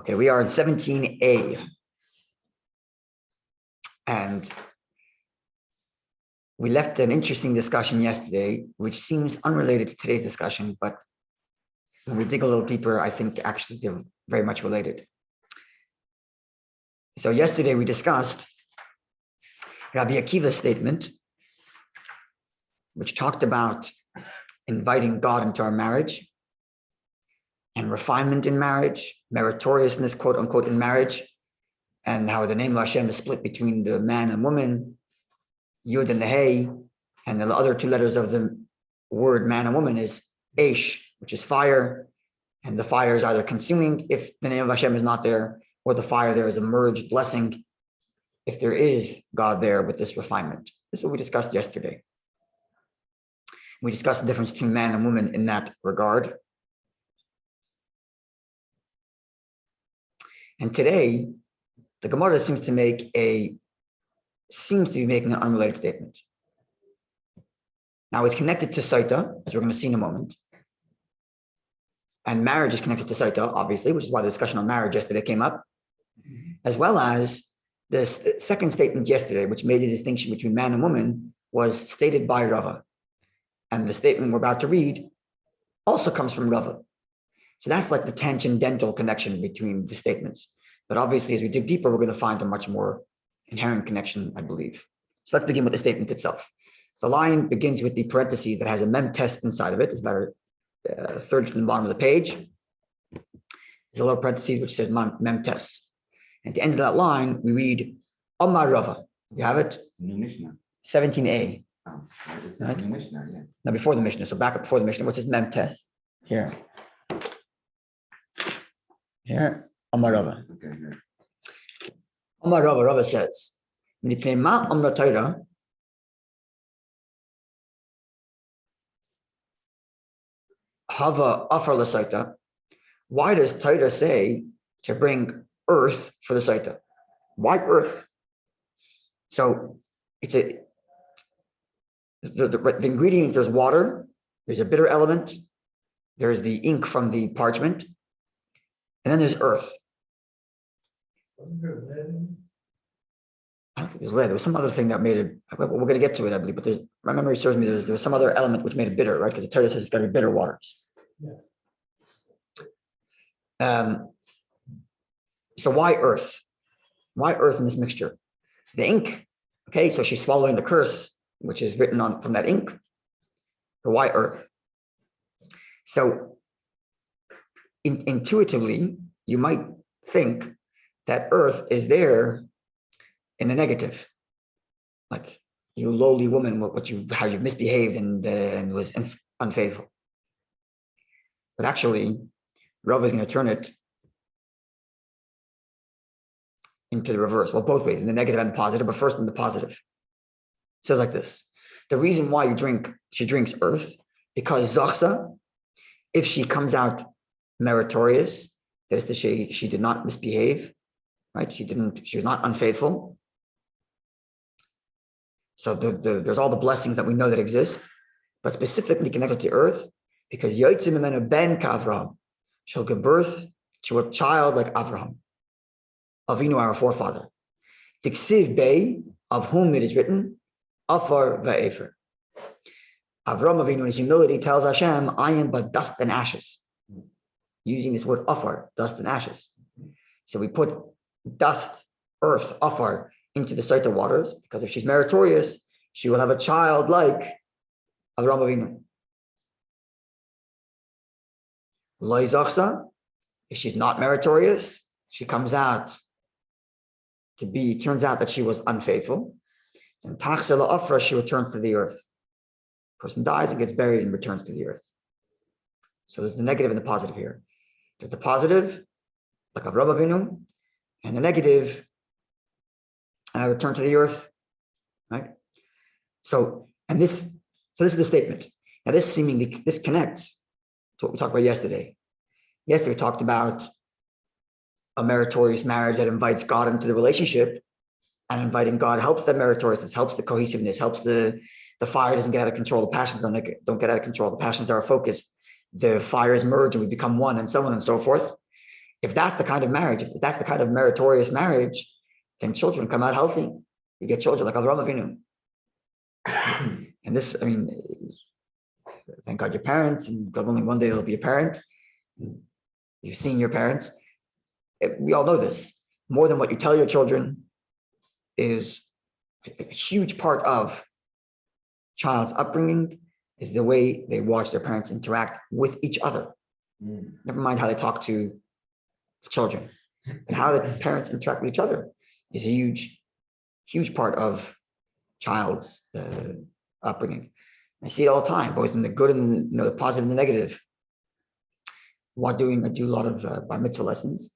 Okay, we are in 17a. And we left an interesting discussion yesterday, which seems unrelated to today's discussion, but when we dig a little deeper, I think actually they're very much related. So yesterday we discussed Rabbi Akiva's statement, which talked about inviting God into our marriage and refinement in marriage, meritoriousness, quote unquote, in marriage, and how the name of Hashem is split between the man and woman, Yud and the Hey, and the other two letters of the word man and woman is Aish, which is fire, and the fire is either consuming if the name of Hashem is not there, or the fire there is a merged blessing if there is God there with this refinement. This is what we discussed yesterday. We discussed the difference between man and woman in that regard. And today, the Gemara seems to be making an unrelated statement. Now it's connected to Sotah, as we're going to see in a moment. And marriage is connected to Sotah, obviously, which is why the discussion on marriage yesterday came up, as well as the second statement yesterday, which made a distinction between man and woman, was stated by Rava. And the statement we're about to read also comes from Rava. So that's like the tangential connection between the statements. But obviously, as we dig deeper, we're going to find a much more inherent connection, I believe. So let's begin with the statement itself. The line begins with the parentheses that has a mem test inside of it. It's about a third from the bottom of the page. There's a little parentheses which says mem test. At the end of that line, we read Amar Rava. You have it? New Mishnah. 17a. Oh, Right? New Mishnah, yeah. Now before the Mishnah, so back up before the Mishnah, what's this mem test? Here. Here. Amar Rava. Okay, good. Amar Rava, Rava says, Mipnei ma amra Torah, Hava afar l'Sotah. Why does Torah say to bring earth for the Sotah? Why earth? So it's the ingredients, there's water, there's a bitter element, there's the ink from the parchment, and then there's earth. Wasn't there lead in I don't think there's lead. There was some other thing that made it. We're going to get to it, I believe. But my memory serves me. There was some other element which made it bitter, right? Because the Torah says it's got to be bitter waters. Yeah. So why earth? Why earth in this mixture? The ink. Okay, so she's swallowing the curse, which is written on from that ink. But why earth? So intuitively, you might think that earth is there in the negative, like you lowly woman, how you've misbehaved and was unfaithful. But actually, Rabbi is going to turn it into the reverse. Well, both ways, in the negative and the positive, but first in the positive. It says like this: the reason why she drinks earth, because Zachsa, if she comes out meritorious, that is to say, she did not misbehave, right? She was not unfaithful. So there's all the blessings that we know that exist, but specifically connected to earth, because Yotzim Mimenu Ben Ka'Avraham, she'll give birth to a child like Avraham, Avinu, our forefather. Tiksiv Bey, of whom it is written, Afar Va'efer. Avraham Avinu in his humility tells Hashem, I am but dust and ashes. Using this word Afar, dust and ashes. So we put dust, earth, Afar, into the Sotah waters, because if she's meritorious, she will have a child like Avraham Avinu. Lo Zachsa, if she's not meritorious, she turns out that she was unfaithful. And Tachsa La'afra, she returns to the earth. Person dies and gets buried and returns to the earth. So there's the negative and the positive here. There's the positive, like Avraham Avinu, and the negative, return to the earth, right? So this is the statement. Now this connects to what we talked about yesterday. Yesterday we talked about a meritorious marriage that invites God into the relationship, and inviting God helps that meritoriousness, helps the cohesiveness, helps the fire doesn't get out of control, the passions don't get out of control, the passions are focused, the fires merge and we become one, and so on and so forth. if that's the kind of marriage, if that's the kind of meritorious marriage, then children come out healthy. You get children like Avraham Avinu. And this, I mean, thank God your parents, and God willing, one day they'll be a parent. You've seen your parents. We all know this. More than what you tell your children is a huge part of child's upbringing is the way they watch their parents interact with each other. Never mind how they talk to the children, but how the parents interact with each other is a huge part of child's upbringing. I see it all the time, both in the good and the positive and the negative. I do a lot of bar mitzvah lessons,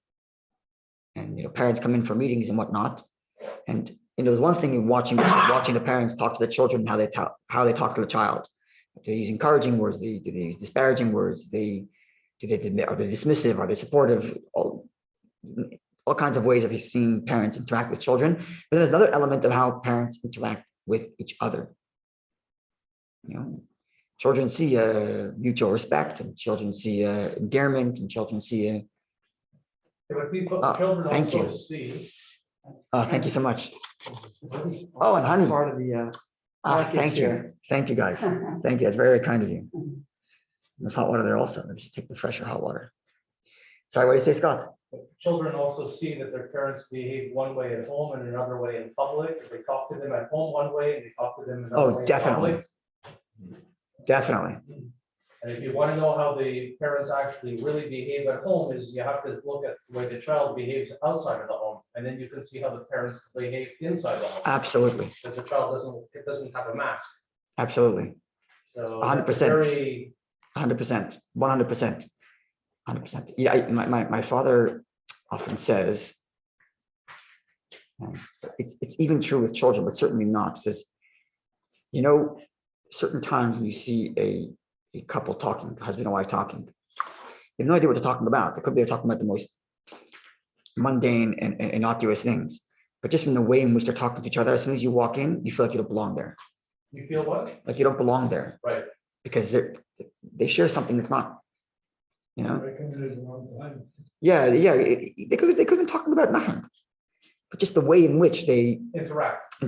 and parents come in for meetings and whatnot. And there's one thing in watching the parents talk to the children, how they talk to the child. Do they use encouraging words? Do they use disparaging words? Are they dismissive? Are they supportive? All kinds of ways of seeing parents interact with children. But there's another element of how parents interact with each other. Children see mutual respect, and children see endearment, and children see thank you. Oh, thank you so much. Oh, and honey. Part of the Thank you. Thank you, guys. Thank you. That's very, very kind of you. There's hot water there also. Maybe we should take the fresher hot water. Sorry, what do you say, Scott? Children also see that their parents behave one way at home and another way in public. They talk to them at home one way and they talk to them another way in public. Definitely. And if you want to know how the parents actually really behave at home, is you have to look at the way the child behaves outside of the home, and then you can see how the parents behave inside the home. Absolutely. Because the child doesn't have a mask. Absolutely. So 100%. 100%. 100%. 100%. Yeah, my father often says, it's even true with children, but certainly not. Says, certain times when you see a couple talking, husband and wife talking, you have no idea what they're talking about. They could be talking about the most mundane and innocuous things, but just from the way in which they're talking to each other, as soon as you walk in, you feel like you don't belong there. You feel what? Like you don't belong there. Right. Because they share something that's not, Yeah, they could have been talking about nothing, but just the way in which they interact,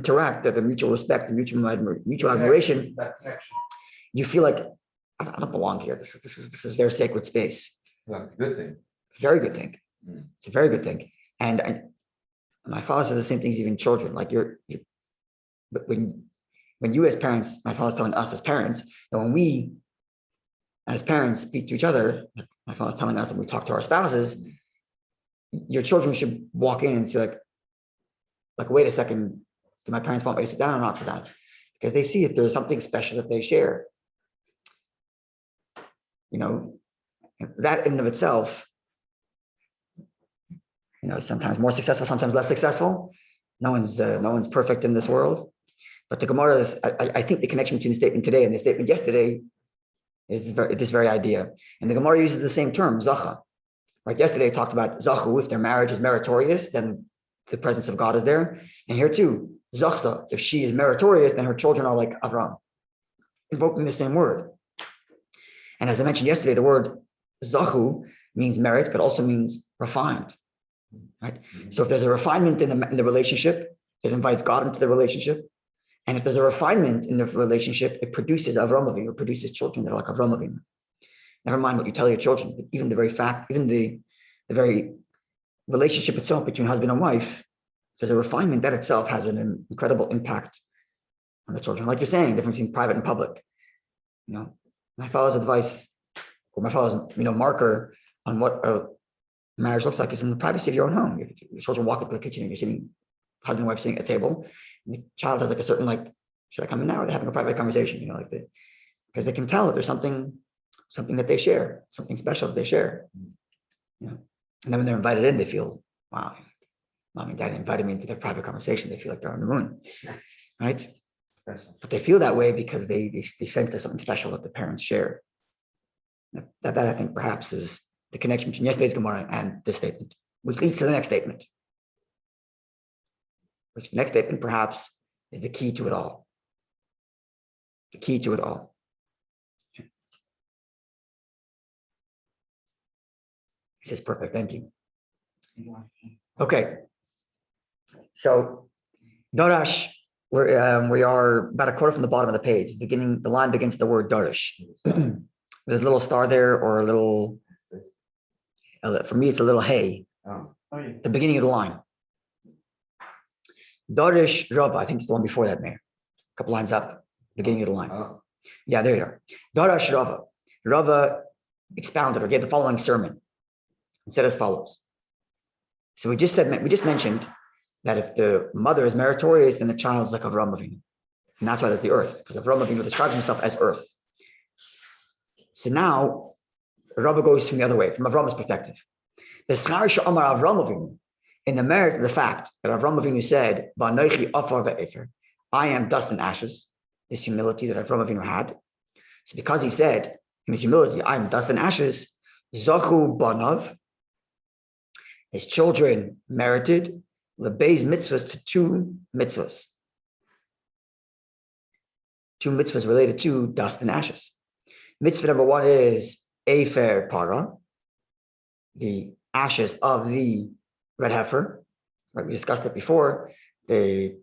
the mutual respect, the mutual admiration, that connection. You feel like I don't belong here. This is their sacred space. That's a good thing. Very good thing. It's a very good thing. And my father says the same things even children. Like but when you as parents, my father's telling us as parents, that when we as parents speak to each other, my father's telling us when we talk to our spouses, your children should walk in and see like wait a second, do my parents want me to sit down or not sit down? Because they see if there's something special that they share. That in and of itself, sometimes more successful, sometimes less successful. No one's perfect in this world. But the Gemara is, I think the connection between the statement today and the statement yesterday is this very idea. And the Gemara uses the same term, zacha. Right? Yesterday it talked about zachu, if their marriage is meritorious, then the presence of God is there. And here too, zachsa, if she is meritorious, then her children are like Avraham, invoking the same word. And as I mentioned yesterday, the word zachu means merit, but also means refined. Right? So if there's a refinement in the relationship, it invites God into the relationship. And if there's a refinement in the relationship, it produces Avraham Avinu, it produces children that are like Avraham Avinu. Never mind what you tell your children, but even the very relationship itself between husband and wife, there's a refinement that itself has an incredible impact on the children. Like you're saying, the difference between private and public. My father's advice, or my father's marker on what a marriage looks like is in the privacy of your own home. Your children walk into the kitchen and you're sitting, husband and wife sitting at a table, and the child has like a certain should I come in now? Or they're having a private conversation, because they can tell that there's something that they share, something special that they share. And then when they're invited in, they feel, wow, mom and dad invited me into their private conversation. They feel like they're on the moon, right? Special. But they feel that way because they sense there's something special that the parents share. That I think perhaps is the connection between yesterday's Gemara and this statement, which leads to the next statement. Which the next statement perhaps is the key to it all. The key to it all. He says, perfect, thank you. Okay. So Darash, we are about a quarter from the bottom of the page. The line begins with the word Darash. There's a little star there, or a little, for me, it's a little hay. The beginning of the line. Darish Rava, I think it's the one before that, Mayor. A couple lines up, beginning of the line. Yeah, there you are. Darash Rava. Rava expounded or gave the following sermon. It said as follows. So we just mentioned that if the mother is meritorious, then the child is like Avraham Avinu. And that's why there's the earth, because Avraham Avinu describes himself as earth. So now Rava goes from the other way, from Avraham's perspective. The schar she'amar Avraham Avinu, in the merit of the fact that Avraham Avinu said, "V'anochi afar ve'efer," I am dust and ashes, this humility that Avraham Avinu had. So because he said, in his humility, I am dust and ashes, Zachu banav, his children merited lebeis mitzvahs to two mitzvahs. Two mitzvahs related to dust and ashes. Mitzvah number one is Efer Para, the ashes of the red heifer. Right, we discussed it before, the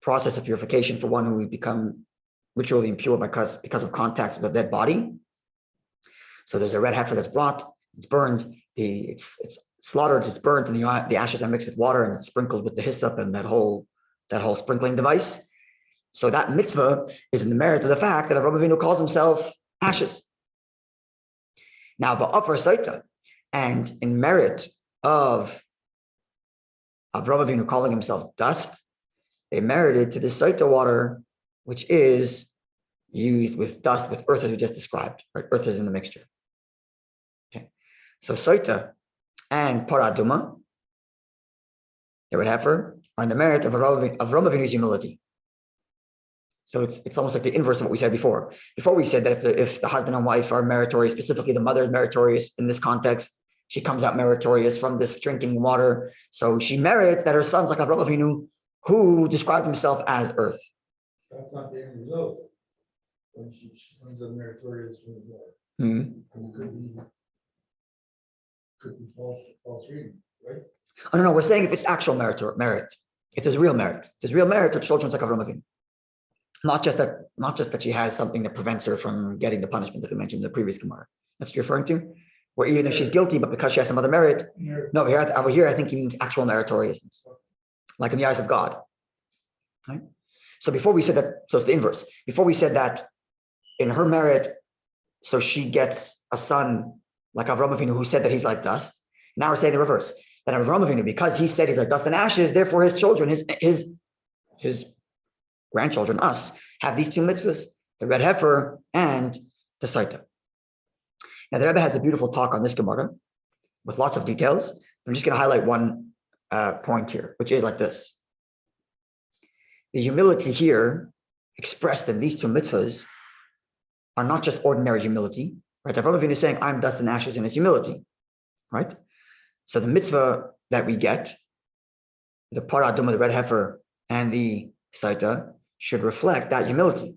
process of purification for one who has become ritually impure because of contact with a dead body. So there's a red heifer that's brought, it's burned, it's slaughtered, it's burnt, and the ashes are mixed with water and it's sprinkled with the hyssop and that whole sprinkling device. So that mitzvah is in the merit of the fact that Avraham Avinu calls himself ashes. Now, Ba'afar Sotah, and in merit of Avraham Avinu calling himself dust, they merited to the Sotah water, which is used with dust, with earth, as we just described. Right? Earth is in the mixture. Okay. So Sotah and Paraduma, the red heifer, are in the merit of Avraham Avinu's humility. So it's almost like the inverse of what we said before. Before we said that if the husband and wife are meritorious, specifically the mother is meritorious in this context, she comes out meritorious from this drinking water. So she merits that her son's like Avraham Avinu, who described himself as earth. That's not the end result. When she comes up meritorious from the Lord. Mm-hmm. Could be false reading, right? Oh, no, we're saying if it's actual merit. If there's real merit. If there's real merit, her children's like Avraham Avinu. Not just that she has something that prevents her from getting the punishment that we mentioned in the previous Gemara. That's what you're referring to? Where even if she's guilty, but because she has some other merit. No, over here I think he means actual meritoriousness. Like in the eyes of God. Right? So before we said that, so it's the inverse. Before we said that in her merit, so she gets a son like Avraham Avinu, who said that he's like dust. Now we're saying the reverse. That Avraham Avinu, because he said he's like dust and ashes, therefore his children, his grandchildren, us, have these two mitzvahs, the red heifer and the Sotah. Now the Rebbe has a beautiful talk on this Gemara with lots of details. I'm just going to highlight one point here, which is like this. The humility here expressed in these two mitzvahs are not just ordinary humility, right? Avraham Avinu is saying, I'm dust and ashes in his humility, right? So the mitzvah that we get, the paraduma, the red heifer, and the Sotah should reflect that humility.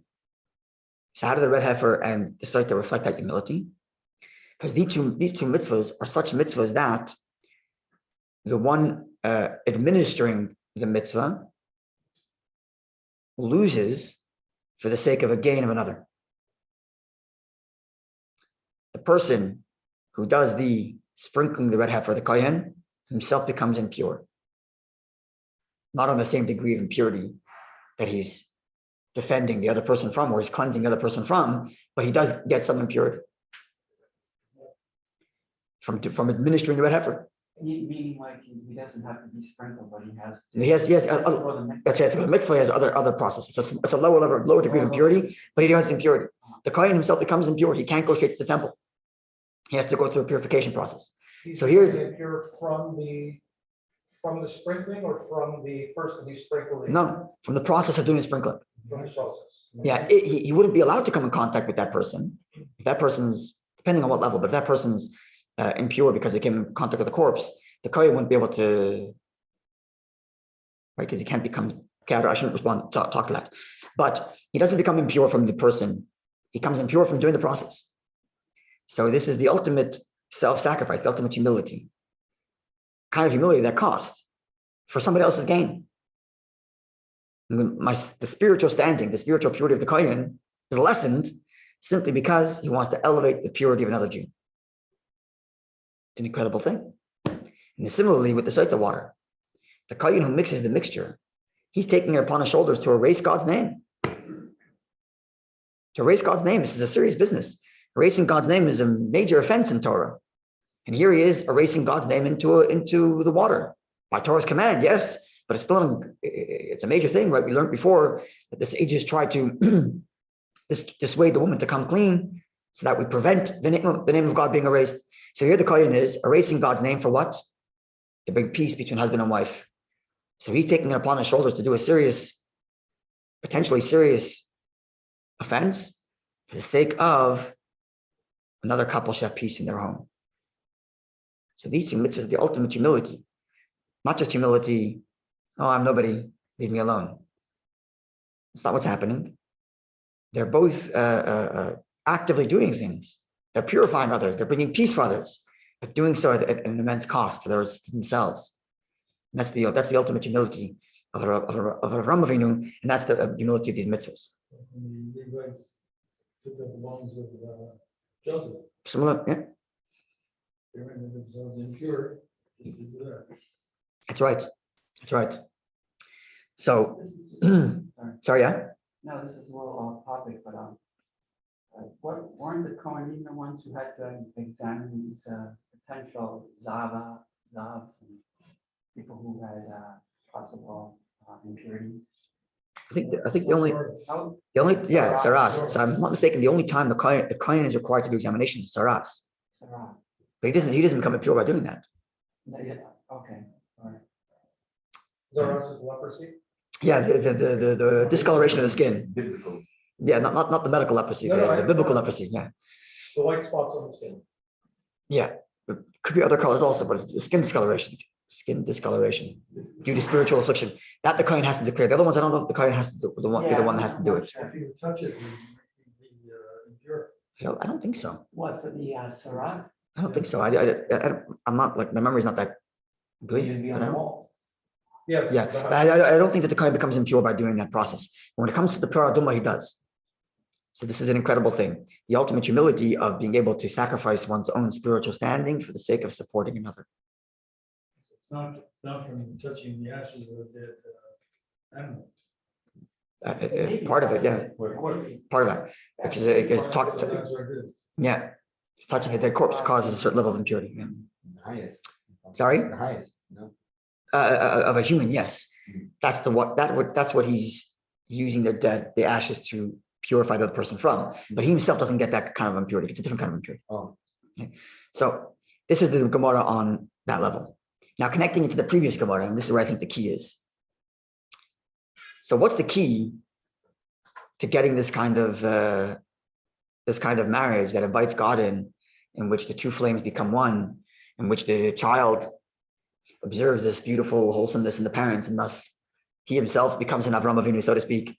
So how do the red heifer and the Sotah reflect that humility? Because these two mitzvahs are such mitzvahs that the one administering the mitzvah loses for the sake of a gain of another. The person who does the sprinkling the red heifer, the kohen, himself becomes impure. Not on the same degree of impurity that he's defending the other person from, or he's cleansing the other person from, but he does get some impurity from administering the red heifer. Meaning, like he doesn't have to be sprinkled, but he has to. Yes. That's right. So the mikveh has other processes. It's a lower degree of impurity, but he has impurity. The kohen himself becomes impure. He can't go straight to the temple. He has to go through a purification process. So here's impure from the sprinkling or from the person he's sprinkling? No, from the process of doing the sprinkling. From the process. Yeah, he wouldn't be allowed to come in contact with that person. If that person's, depending on what level, but if that person's impure because they came in contact with the corpse, the kohen wouldn't be able to, right? Because he can't become, okay, I shouldn't talk to that. But he doesn't become impure from the person. He comes impure from doing the process. So this is the ultimate self-sacrifice, the ultimate humility. kind of humility that costs for somebody else's gain. The spiritual standing, the spiritual purity of the Kohen is lessened simply because he wants to elevate the purity of another Jew. It's an incredible thing. And similarly with the Sotah water, the Kohen who mixes the mixture, he's taking it upon his shoulders to erase God's name. To erase God's name, this is a serious business. Erasing God's name is a major offense in Torah. And here he is erasing God's name into the water. By Torah's command, yes, but it's a major thing, right? We learned before that the sages try to dissuade the woman to come clean so that we prevent the name of God being erased. So here the Kohen is erasing God's name for what? To bring peace between husband and wife. So he's taking it upon his shoulders to do a potentially serious offense for the sake of another couple should have peace in their home. So these two mitzvahs are the ultimate humility. Not just humility, oh, I'm nobody, leave me alone. It's not what's happening. They're both actively doing things. They're purifying others. They're bringing peace for others, but doing so at an immense cost to themselves. And that's the ultimate humility of Avraham Avinu, and that's the humility of these mitzvahs. And the Levites took up the bones of Joseph. Similar, yeah. They rendered themselves impure just to do that. That's right. That's right. So, sorry, yeah. No, this is a little off topic, but weren't the Kohanim the ones who had to examine these potential zavs and people who had possible impurities? I think the only saras. So I'm not mistaken. The only time the Kohen is required to do examinations is saras. But he doesn't become impure by doing that. Yeah, okay, all right. Zaras is leprosy? Yeah, the discoloration of the skin. Biblical. Yeah, not the medical leprosy, the biblical leprosy. Yeah, The white spots on the skin. yeah. It could be other colors also, but it's skin discoloration. Skin discoloration due to spiritual affliction. That the Kohen has to declare. The other ones, I don't know if the Kohen has to do be the one that has to do it. If you touch it, you'd be impure. I don't think so. What, for the Sarah? I don't think so. I'm not like my memory's not that good. You'd be on but I the don't- walls. Yes. Yeah, but I don't think that the Kohen becomes impure by doing that process. When it comes to the Torah Duma, he does. So this is an incredible thing. The ultimate humility of being able to sacrifice one's own spiritual standing for the sake of supporting another. It's not from touching the ashes of a dead animal. Part of it, yeah. Part of that. Because So that's what it is. yeah, touching a dead corpse causes a certain level of impurity. Yeah. The highest. Sorry? The highest, no. Of a human, yes. That's what he's using the ashes to purify the other person from. But he himself doesn't get that kind of impurity. It's a different kind of impurity. Oh. Okay. So this is the Gemara on that level. Now connecting it to the previous Gemara, and this is where I think the key is. So what's the key to getting this kind of marriage that invites God in which the two flames become one, in which the child observes this beautiful wholesomeness in the parents, and thus he himself becomes an Avraham Avinu, so to speak.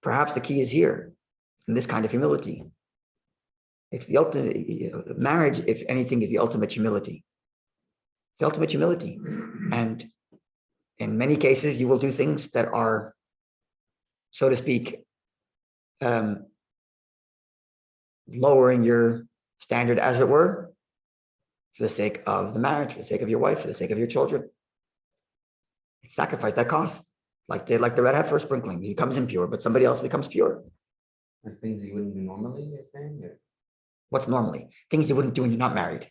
Perhaps the key is here, in this kind of humility. It's the ultimate marriage, if anything, is the ultimate humility. It's the ultimate humility. And in many cases, you will do things that are, so to speak, lowering your standard, as it were, for the sake of the marriage, for the sake of your wife, for the sake of your children. It's sacrifice that cost. Like the red heifer sprinkling. He becomes impure, but somebody else becomes pure. The things you wouldn't do normally, you're saying? Or? What's normally? Things you wouldn't do when you're not married.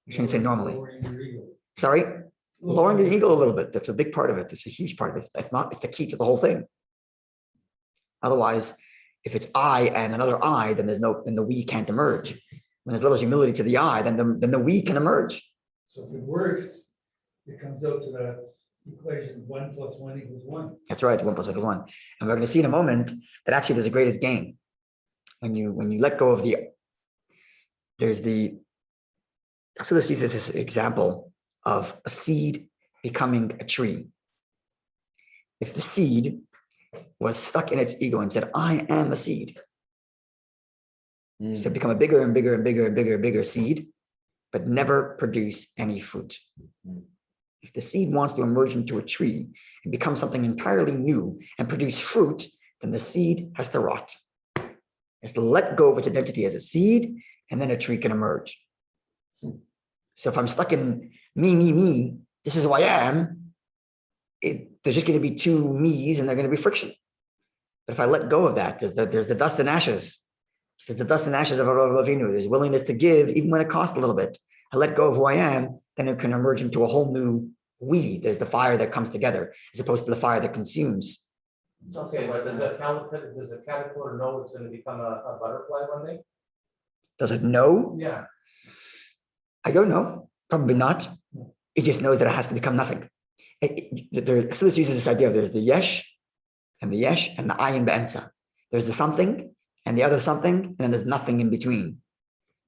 You shouldn't say normally. Lowering your ego. Sorry? Lowering the ego a little bit. That's a big part of it. It's a huge part of it. If not, it's the key to the whole thing. Otherwise, if it's I and another I, then then the we can't emerge. When there's a little humility to the I, then the we can emerge. So if it works, it comes out to that equation 1 + 1 = 1. That's right, 1 + 1 =1. And we're going to see in a moment that actually there's the greatest gain. When you let go of so this is this example of a seed becoming a tree. If the seed was stuck in its ego and said, I am a seed, so become a bigger and bigger and bigger and bigger and bigger seed, but never produce any fruit. If the seed wants to emerge into a tree and become something entirely new and produce fruit, then the seed has to rot. It has to let go of its identity as a seed, and then a tree can emerge. So if I'm stuck in me, this is who I am, there's just going to be two me's and they're going to be friction. But if I let go of that, there's the dust and ashes. There's the dust and ashes of Avraham Avinu. There's willingness to give, even when it costs a little bit. I let go of who I am, then it can emerge into a whole new we. There's the fire that comes together, as opposed to the fire that consumes. Okay, but does a caterpillar know it's going to become a butterfly one day? Does it know? Yeah. I don't know. Probably not. It just knows that it has to become nothing. So this uses this idea of there's the yesh and the ayin be'emtza. There's the something and the other something, and then there's nothing in between.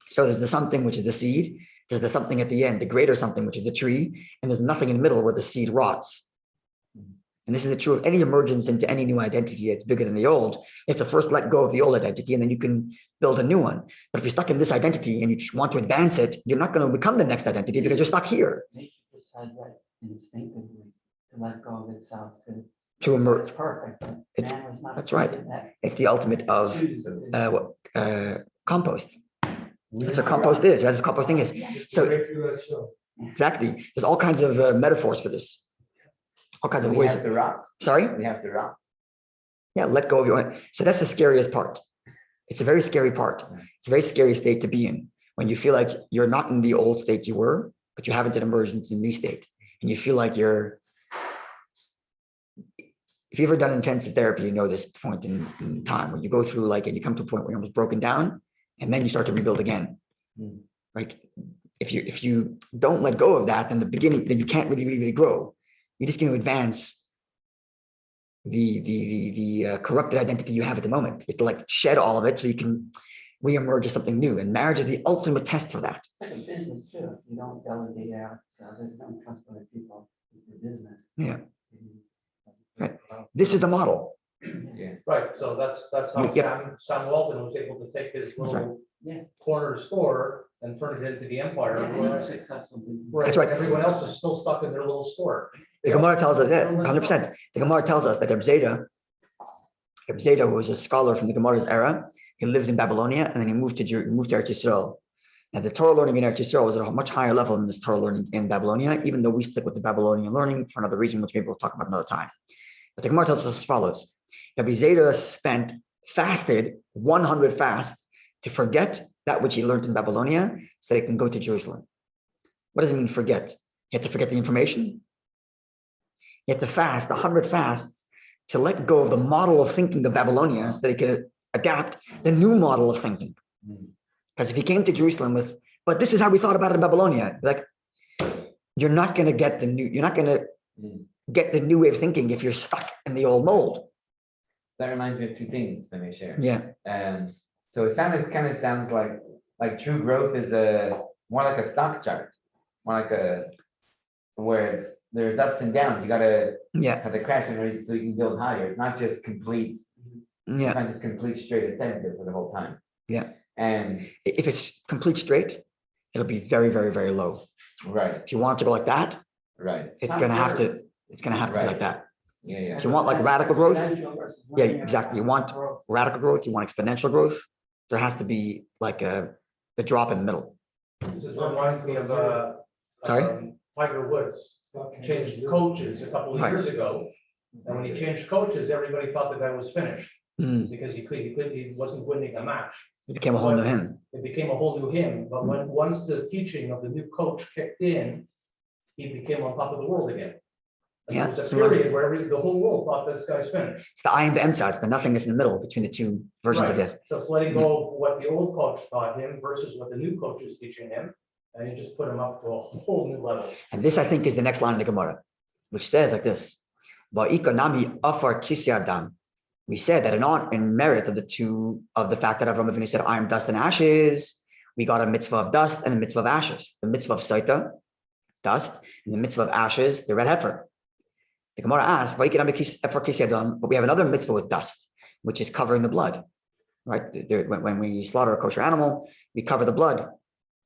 So there's the something, which is the seed. There's the something at the end, the greater something, which is the tree. And there's nothing in the middle where the seed rots. And this is true of any emergence into any new identity that's bigger than the old. You have to first let go of the old identity, and then you can build a new one. But if you're stuck in this identity and you want to advance it, you're not going to become the next identity because you're stuck here. Nature just has that instinctively to let go of itself To emerge. It's perfect. But It's- man was not that's right. created that It's the ultimate of chooses to- compost. That's what compost is, right? That's what composting is. So Right through that show. exactly. There's all kinds of metaphors for this. All kinds of We ways. have to rot. Sorry? We have to rot. Yeah, let go of your own. So that's the scariest part. It's a very scary part. It's a very scary state to be in when you feel like you're not in the old state you were, but you haven't emerged into a new state. And you feel like you're, if you've ever done intensive therapy, you know this point in time when you go through like, and you come to a point where you're almost broken down and then you start to rebuild again. Right? If you don't let go of that, then the beginning, then you can't really grow. You're just going to advance the corrupted identity you have at the moment. You have to like shed all of it so you can reemerge as something new. And marriage is the ultimate test for that. It's like a business too. You don't delegate out to others, you don't trust other people with your business. Yeah. Right. This is the model. Yeah. Right, so that's how Yep. Sam Walton was able to take his That's little Yeah. corner store and turn it into the empire. Yeah, where- you're successful business. where That's right. Everyone else is still stuck in their little store. The Gemara tells us that 100%. The Gemara tells us that Reb Zeta, who was a scholar from the Gemara's era, he lived in Babylonia and then he moved to Eretz Yisrael. Now the Torah learning in Eretz Yisrael was at a much higher level than this Torah learning in Babylonia, even though we stick with the Babylonian learning for another reason, which maybe we'll talk about another time. But the Gemara tells us as follows. Rabbi Zeta fasted 100 fasts to forget that which he learned in Babylonia so that he can go to Jerusalem. What does it mean forget? You have to forget the information. You have to fast 100 fasts to let go of the model of thinking of Babylonia so that he can adapt the new model of thinking. Because if he came to Jerusalem with, but this is how we thought about it in Babylonia, like you're not going to get the new, you're not going to get the new way of thinking if you're stuck in the old mold. That reminds me of two things let me share. Yeah. So it kind of sounds like true growth is more like a stock chart, more like where there's ups and downs. You gotta have the crash and raise so you can build higher. It's not just complete. It's not just complete straight ascent for the whole time. Yeah. And if it's complete straight, it'll be very, very, very low. Right. If you want it to go like that, Right. it's gonna have to be like that. Yeah. Yeah. If you want like radical growth, Exponential versus yeah, linear exactly. You want growth. radical growth, you want exponential growth, there has to be like a drop in the middle. This reminds me of Sorry? Tiger Woods changed coaches a couple of Right. years ago. And when he changed coaches, everybody thought the guy was finished because he wasn't winning a match. It became a whole new him. It became a whole new him. But once the teaching of the new coach kicked in, he became on top of the world again. And Yeah, there was a similar. period where the whole world thought this guy's finished. It's the ayin be'emtza, it's the nothingness in the middle between the two versions of Right. this. So it's letting go of what the old coach taught him versus what the new coach is teaching him. And he just put him up to a whole new level. And this, I think, is the next line of the Gemara, which says like this: "Va'ikonami afar kisya adam." We said that in merit of the fact that Avraham Avinu said, "I am dust and ashes," we got a mitzvah of dust and a mitzvah of ashes. The mitzvah of Sotah, dust, and the mitzvah of ashes, the red heifer. The Gemara asks, "Va'ikonami afar kisya adam," but we have another mitzvah with dust, which is covering the blood. Right? When we slaughter a kosher animal, we cover the blood.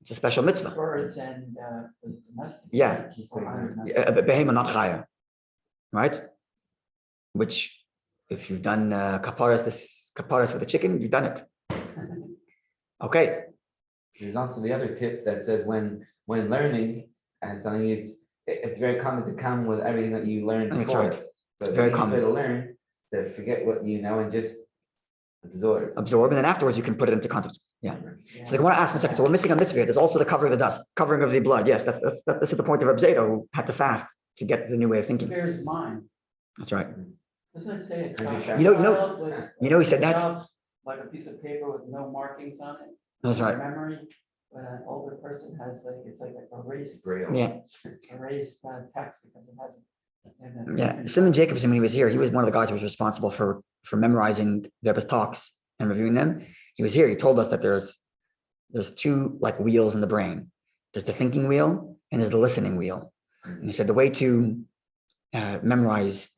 It's a special mitzvah. Birds and domestic. Yeah. Behema, not chaya, right? Which, if you've done kaparas with the chicken, you've done it. Okay. There's also the other tip that says when learning, something is, it's very common to come with everything that you learned That's before. right. So It's the very easiest way common. to learn, to forget what you know and just absorb. And then afterwards you can put it into context. Yeah. So the Gemara asked 1 second. So we're missing a mitzvah. There's also the covering of the dust, covering of the blood. Yes, this is the point of Rabbi Zeta, who had to fast to get the new way of thinking. Clear his mind. That's right. Doesn't it say a Maybe child? He said that. Child's like a piece of paper with no markings on it. That's right. Memory, but an older person has it's like erased Yeah. text because it hasn't. Yeah. Simon Jacobson, when he was here, he was one of the guys who was responsible for memorizing the Rebbe's talks and reviewing them. He was here. He told us that there's two like wheels in the brain. There's the thinking wheel and there's the listening wheel. And he said the way to memorize,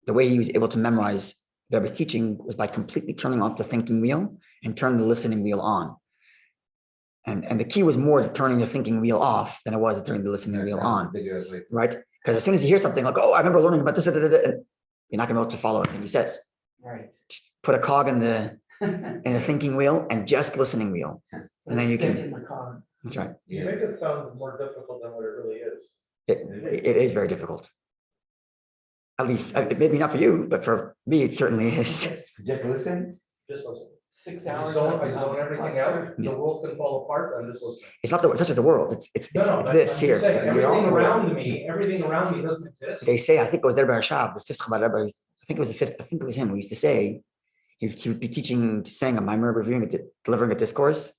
the way he was able to memorize the Rebbe's teaching was by completely turning off the thinking wheel and turn the listening wheel on. And the key was more to turning the thinking wheel off than it was to turning the listening wheel on, right? Because as soon as you hear something like, oh, I remember learning about this, and you're not gonna be able to follow everything he says. Right. Just put a cog in the thinking wheel and just listening wheel. And then you can. In the car. That's right. You make it sound more difficult than what it really is. It is very difficult. At least, maybe not for you, but for me, it certainly is. Just listen. Just listen. 6 I hours. zone everything out. The world can fall apart. I'm just listening. It's not such as the world. It's this I'm here. just saying, everything around me doesn't exist. They say, I think it was Rabbi Shab, the fifth Chabad Rebbe, I think it was him who used to say, he would be saying a mimer, delivering a discourse.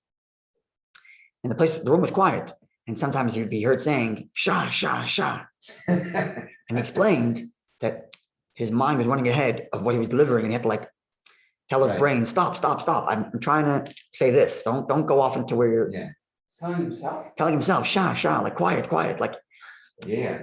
And the room was quiet. And sometimes you'd be heard saying, Shah, Shah, Shah. And he explained that his mind was running ahead of what he was delivering, and he had to tell his brain, stop. I'm trying to say this. Don't go off into where you're telling himself, Shah, quiet,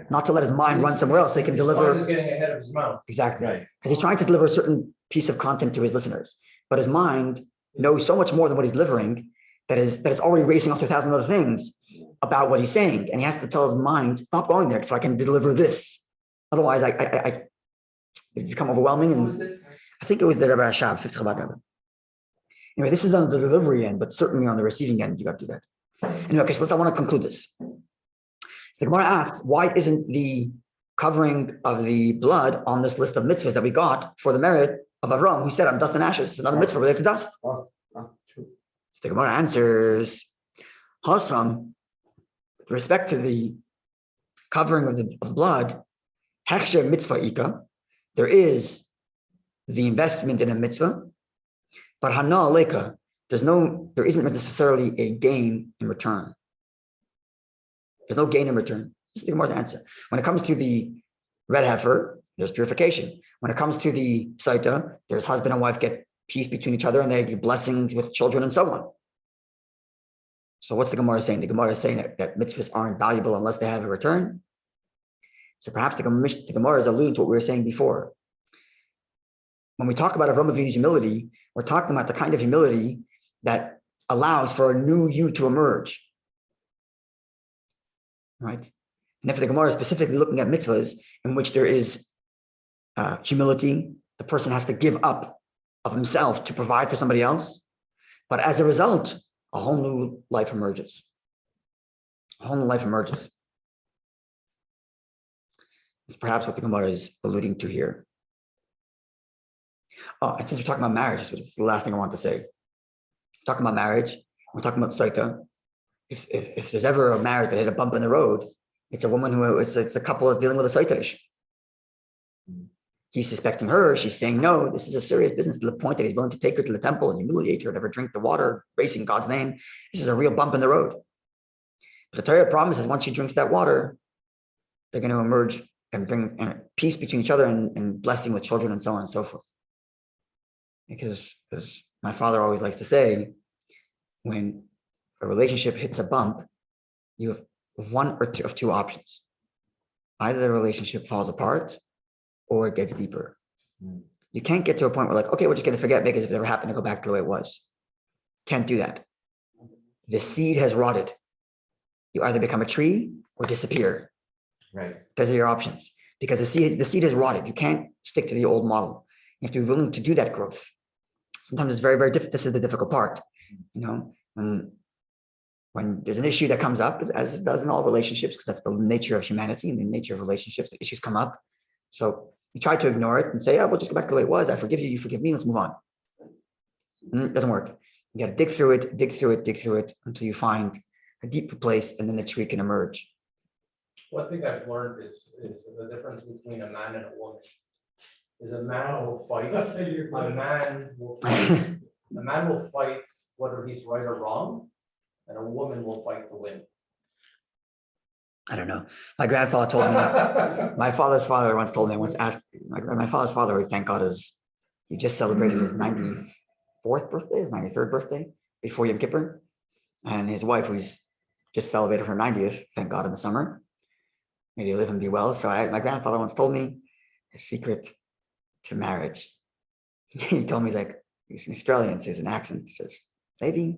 not to let his mind run somewhere else. So he can deliver. He's getting ahead of his mouth. Exactly. Because he's trying to deliver a certain piece of content to his listeners, but his mind knows so much more than what he's delivering that it's already racing off to 1,000 other things about what he's saying, and he has to tell his mind, stop going there, so I can deliver this. Otherwise, I become overwhelming. And I think it was the Rabbi Shab, fifth Chabad Rebbe. Anyway, this is on the delivery end, but certainly on the receiving end, you got to do that. Anyway, okay, so I want to conclude this. So the Gemara asks, why isn't the covering of the blood on this list of mitzvahs that we got for the merit of Avraham, who said, I'm dust and ashes? It's another mitzvah related to dust. So the Gemara answers, Hasam, with respect to the covering of the blood, Hechsher mitzvah ika, there is the investment in a mitzvah, but hana aleka, there isn't necessarily a gain in return. There's no gain in return. This is the Gemara's answer. When it comes to the red heifer, there's purification. When it comes to the Sotah, there's husband and wife get peace between each other and they get blessings with children and so on. So what's the Gemara saying? The Gemara is saying that mitzvahs aren't valuable unless they have a return. So perhaps the Gemara is alluding to what we were saying before. When we talk about Avraham Avinu's humility, we're talking about the kind of humility that allows for a new you to emerge. Right? And if the Gemara is specifically looking at mitzvahs in which there is humility, the person has to give up of himself to provide for somebody else. But as a result, a whole new life emerges. A whole new life emerges. It's perhaps what the Gemara is alluding to here. Oh, and since we're talking about marriage, it's the last thing I want to say. We're talking about marriage, we're talking about Sotah. If there's ever a marriage that hit a bump in the road, it's a woman it's a couple dealing with a Sotah issue. He's suspecting her, she's saying, no, this is a serious business to the point that he's willing to take her to the temple and humiliate her, never drink the water, racing God's name. This is a real bump in the road. But the Torah promises once she drinks that water, they're going to emerge and bring peace between each other and blessing with children and so on and so forth. Because as my father always likes to say, when a relationship hits a bump, you have one or two options. Either the relationship falls apart or it gets deeper. You can't get to a point where okay, we're just going to forget because if it ever happened to go back to the way it was. Can't do that. The seed has rotted. You either become a tree or disappear. Right. Those are your options. Because the seed is rotted. You can't stick to the old model. You have to be willing to do that growth. Sometimes it's very, very difficult. This is the difficult part. When there's an issue that comes up, as it does in all relationships, because that's the nature of humanity and the nature of relationships, the issues come up. So you try to ignore it and say, oh, we'll just go back to the way it was. I forgive you, you forgive me, let's move on. And it doesn't work. You got to dig through it until you find a deeper place, and then the tree can emerge. One thing I've learned is the difference between a man and a woman. Is a man will fight, a man will fight whether he's right or wrong, and a woman will fight to win. I don't know. My grandfather told me, my father's father once told me, I once asked, my father's father, thank God, he just celebrated his 94th birthday, his 93rd birthday before Yom Kippur. And his wife, who's just celebrated her 90th, thank God, in the summer. May they live and be well. So my grandfather once told me his secret to marriage. He told me, he's Australian, so there's an accent. He says, Levi,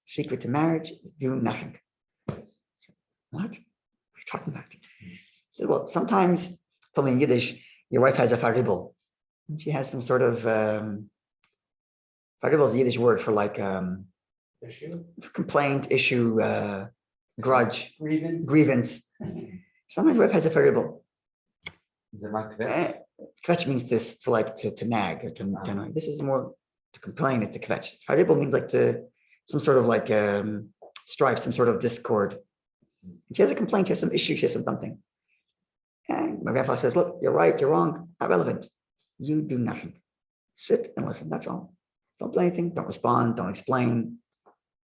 secret to marriage is doing nothing. Said, what? What are you talking about? He said, well, sometimes, told me in Yiddish, your wife has a faribel. She has some sort of, faribel is the Yiddish word for Issue? complaint, issue, grudge, Grievance. Sometimes your wife has a faribel. Is it not kvetch? Kvetch means this, to nag, or to nag. This is more to complain, it's to kvetch. Faribel means some sort of strife, some sort of discord. She has a complaint, she has some issue, she has something. And my grandfather says, look, you're right, you're wrong, not relevant. You do nothing. Sit and listen, that's all. Don't do anything, don't respond, don't explain.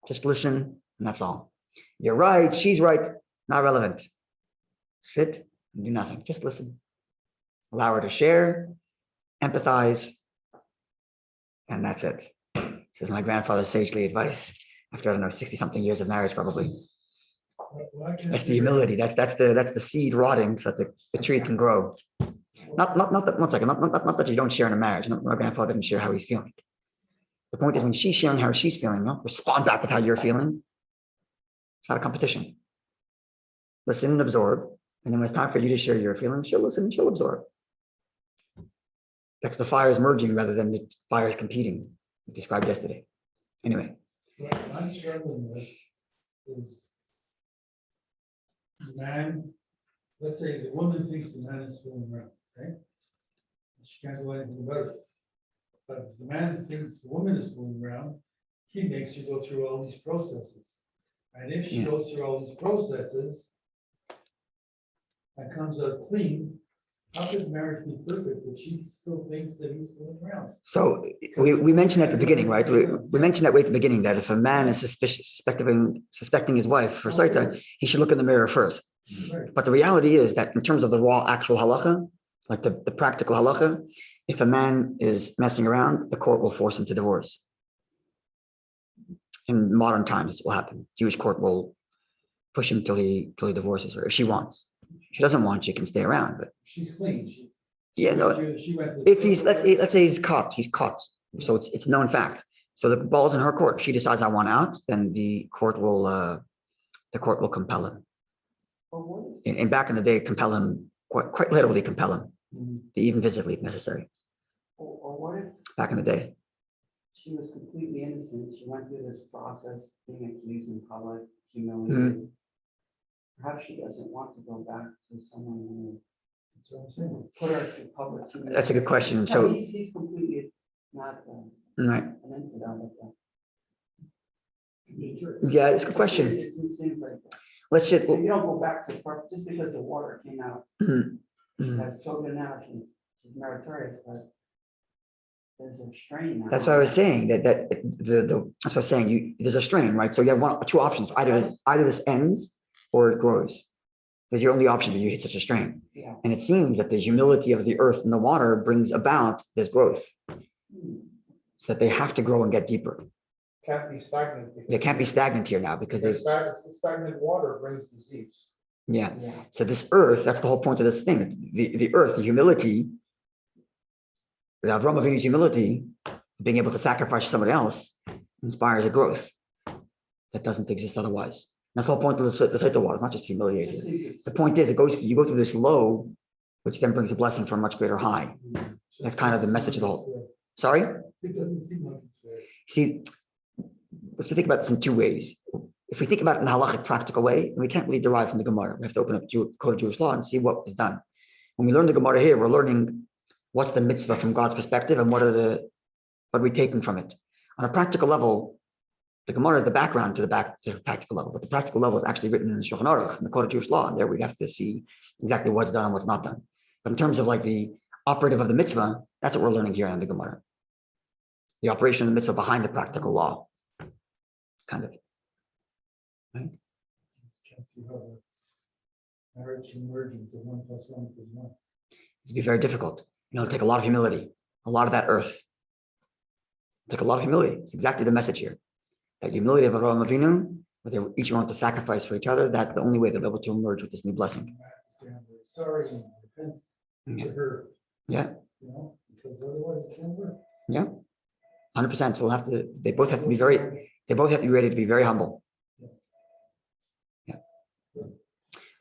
Just listen, and that's all. You're right, she's right, not relevant. Sit and do nothing, just listen. Allow her to share, empathize, and that's it. This is my grandfather's sagely advice after, I don't know, 60-something years of marriage, probably. That's the humility. That's the seed rotting so that the tree can grow. Not that, one second, not that you don't share in a marriage. My grandfather didn't share how he's feeling. The point is, when she's sharing how she's feeling, respond back with how you're feeling. It's not a competition. Listen and absorb. And then when it's time for you to share your feelings, she'll listen and she'll absorb. That's the fires merging rather than the fires competing, we described yesterday. Anyway. What I'm struggling with is the man, let's say the woman thinks the man is fooling around, okay? She can't do anything about it. But if the man thinks the woman is fooling around, he makes her go through all these processes. And if she goes through all these processes and comes out clean, how could marriage be perfect if she still thinks that he's fooling around? So we mentioned at the beginning, right? We mentioned that way at the beginning that if a man is suspecting his wife for Sotah, he should look in the mirror first. Right. But the reality is that in terms of the raw actual halacha, like the practical halacha, if a man is messing around, the court will force him to divorce. In modern times, it will happen. Jewish court will push him till he divorces her if she wants. If she doesn't want, she can stay around. But She's clean. she went to, if he's let's say he's caught. So it's known fact. So the ball's in her court. If she decides I want out, then the court will compel him. And back in the day, compel him quite literally compel him, even physically if necessary. Or what if Back in the day. she was completely innocent? She went through this process, being accused in public, humiliated. Perhaps she doesn't want to go back to someone who put her to public humiliation. That's a good question. No, So he's completely not right. an infidel. Yeah, it's a good question. It seems like that. Let's just You don't go back to just because the water came out. Has children now, she's meritorious, but there's a strain now. That's what I was saying. That's what I was saying. There's a strain, right? So you have two options. Either this ends or it grows. There's your only option when you hit such a strain. Yeah. And it seems that the humility of the earth and the water brings about this growth. So that they have to grow and get deeper. Can't be stagnant. They can't be stagnant here now because there's stagnant water brings disease. Yeah. So this earth, that's the whole point of this thing. The earth, the humility, the Avraham Avinu's humility, being able to sacrifice somebody else, inspires a growth. that doesn't exist otherwise. That's the whole point of the Sotah water. It's not just humiliated. Just seems it's- The point is, you go through this low, which then brings a blessing from a much greater high. That's kind of the message of the whole. Sorry? It doesn't seem like it's fair. See, we have to think about this in two ways. If we think about it in a halachic practical way, we can't really derive from the Gemara. We have to open up code of Jewish law and see what is done. When we learn the Gemara here, we're learning what's the mitzvah from God's perspective and what are we taking from it. On a practical level, the Gemara is the background to the practical level, but the practical level is actually written in the Shulchan Aruch, in the code of Jewish law, and there we have to see exactly what's done and what's not done. But in terms of like the operative of the mitzvah, that's what we're learning here in the Gemara. The operation of the mitzvah behind the practical law, kind of. Right? Can't see how the marriage can merge into 1 + 1 = 1. It'd be very difficult. It'll take a lot of humility, a lot of that earth. It'll take a lot of humility. It's exactly the message here. That humility of Avraham Avinu, where they each want to sacrifice for each other, that's the only way they'll be able to emerge with this new blessing. I have to say I'm very sorry and repent Yeah. to her. Yeah. Because otherwise it can't work. 100%. So they both have to be ready to be very humble. Yeah.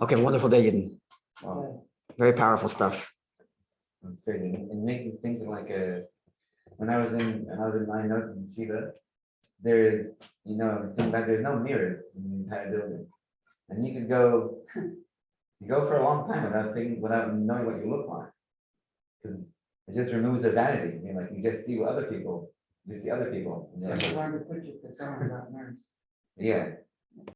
Okay, wonderful day, Yidden. Wow, Very powerful stuff. that's great. It makes you think of like when I was in my notes in Shiva, there's, the thing that there's no mirrors in the entire building. And you go for a long time without knowing what you look like. Because it just removes the vanity. You just see other people. You have to learn to put your guitar on that nerves. Yeah.